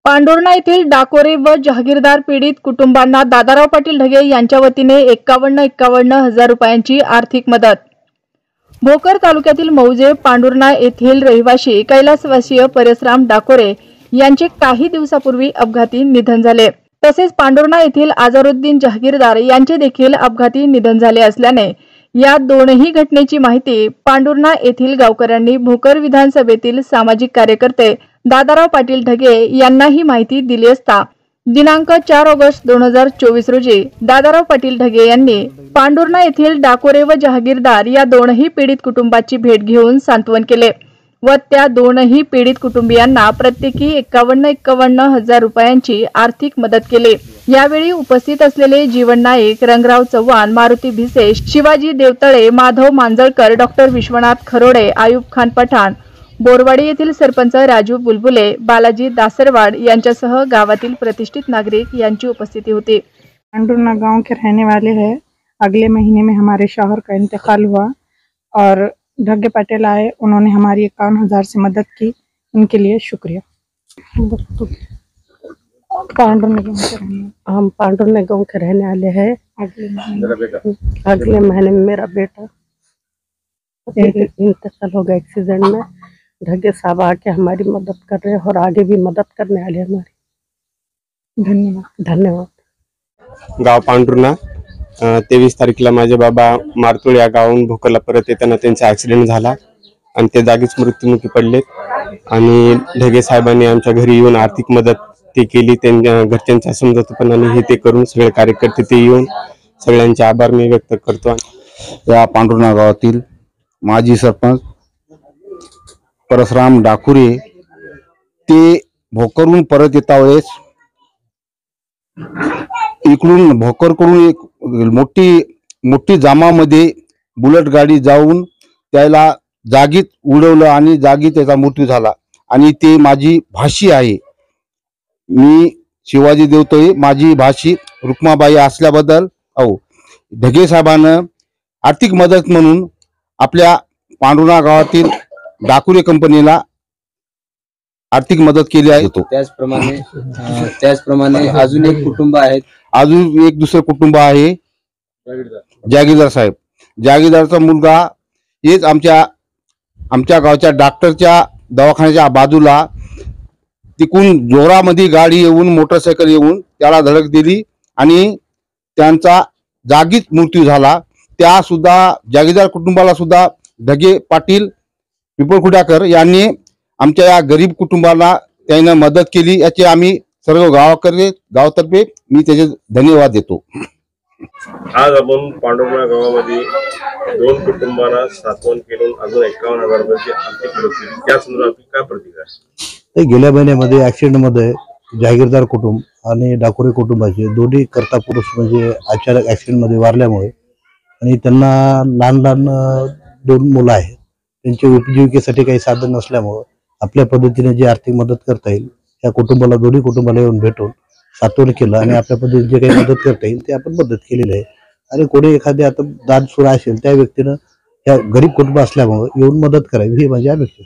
पांडुर्णा येथील डाकोरे व जहागीरदार पीडित कुटुंबांना दादाराव पाटील ढगे यांच्या वतीने 51,000 रुपयांची आर्थिक मदत। भोकर तालुक्यातील मौजे पांडुर्णा येथील रहिवासी कैलासवासीय परसराम डाकोरे यांचे काही दिवसापूर्वी अपघाती निधन झाले। तसेच पांडुर्णा येथील आझारुद्दीन जहागीरदार यांचे देखील अपघाती निधन झाले असल्याने या दोनही घटनेची माहिती पांडुर्णा येथील गावकऱ्यांनी भोकर विधानसभेतील सामाजिक कार्यकर्ते दादाराव पाटील ढगे यांना ही माहिती दिली असता दिनांक 4 ऑगस्ट 2024 रोजी दादाराव पाटील ढगे यांनी पांडुर्णा येथील डाकोरे व जहागीरदार या दोनही पीडित कुटुंबाची भेट घेऊन सांत्वन केले व त्या दोनही पीडित कुटुंबियांना प्रत्येकी 51,000 रुपयांची आर्थिक मदत केली। यावेळी उपस्थित असलेले जीवन नाईक, रंगराव चव्हाण, मारुती भिसे, शिवाजी देवतळे, माधव मांजळकर, डॉक्टर विश्वनाथ खरोडे, आयुब खान पठाण, बोरवाडी येथील सरपंच राजू बुलबुले, बालाजी दासरवाड यांच्यासह गावातील प्रतिष्ठित नागरिक यांची उपस्थिति होती। पांडुर्णा गांव के रहने वाले हैं। अगले महीने में हमारे शौहर का इंतकाल हुआ और ढगे पटेल आए, उन्होंने हमारी 51,000 से मदद की, उनके लिए शुक्रिया। हम पांडुर्णा गांव के रहने वाले हैं। अगले महीने में मेरा बेटा इंतकाल हो गया एक्सीडेंट में। ढगे साहब आके हमारी मदद कर रहे हैं और आगे भी मदद करने वाले हमारी। धन्यवाद। धन्यवाद। गाव पांडुर्णा 23 तारखेला माझे बाबा मारतोळ या गावाहून भोकरला परत येताना त्यांचा ऍक्सिडेंट झाला आणि ते जागीच मृत्युमुखी पडले आणि ढगे साहेबांनी आमच्या घरी येऊन आर्थिक मदत ते केली। त्यांच्या घरच्यांच्या समजूतपणाने हे ते करून सगळे कार्यकर्ते ते येऊन सगळ्यांचे आभार मी व्यक्त करतो। या पांडुर्णा गावातील माजी सरपंच परसराम डाकुरे ते भोकरहून परत येता वेळेस इकडून भोकरकडून एक मोठी जामामध्ये बुलेट गाडी जाऊन त्याला जागीत उडवलं आणि जागी त्याचा मृत्यू झाला आणि ते माझी भाषी आहे। मी शिवाजी देवतळे माझी भाषी रुक्माबाई असल्याबद्दल ढगे साहेबांना आर्थिक मदत म्हणून आपल्या पांडुर्णा गावातील डाकुरे कंपनीला आर्थिक मदत केली आहे। त्याचप्रमाणे अजून एक कुटुंब आहे, अजून एक दुसरे कुटुंब आहे जागीरदार साहेब। जागीरदारचा मुलगा हेच आमच्या गावच्या डॉक्टरच्या दवाखान्याच्या बाजूला तिकून जोरामध्ये गाडी येऊन मोटरसायकल येऊन त्याला धडक दिली आणि त्यांचा जागीच मृत्यू झाला। त्या सुद्धा जागीरदार कुटुंबाला सुद्धा ढगे पाटील पिपळखुटाकर यांनी आमच्या या गरीब कुटुंबाला त्यांना मदत केली, याचे आम्ही सर्व गावातर्फे मी त्याचे धन्यवाद देतो। आज आपण पांडुर्णा गावामध्ये 2 कुटुंबांना सांत्वन केलं, अजून 51,000 रुपयाची आर्थिक मदत केली, त्या संदर्भात काय प्रतिक्रिया आहे? गेल्या महिन्यामध्ये ऍक्सिडेंट मध्ये जहागीरदार कुटुंब आणि डाकोरे कुटुंबाचे दोन्ही कर्ता पुरुष म्हणजे अचानक ऍक्सिडेंट मध्ये वारल्यामुळे आणि त्यांना लहान 2 मुलं आहेत, त्यांच्या उपजीविकेसाठी काही साधन नसल्यामुळे आपल्या पद्धतीने जी आर्थिक मदत करता येईल या कुटुंबाला दोन्ही कुटुंबाला येऊन भेटून सांत्वन केलं आणि आपल्या पद्धतीने जे काही मदत करता येईल ते आपण मदत केलेली आहे। आणि कोणी एखादी आता दानशूर असेल त्या व्यक्तीनं या गरीब कुटुंब असल्यामुळे येऊन मदत करावी ही माझी अपेक्षा।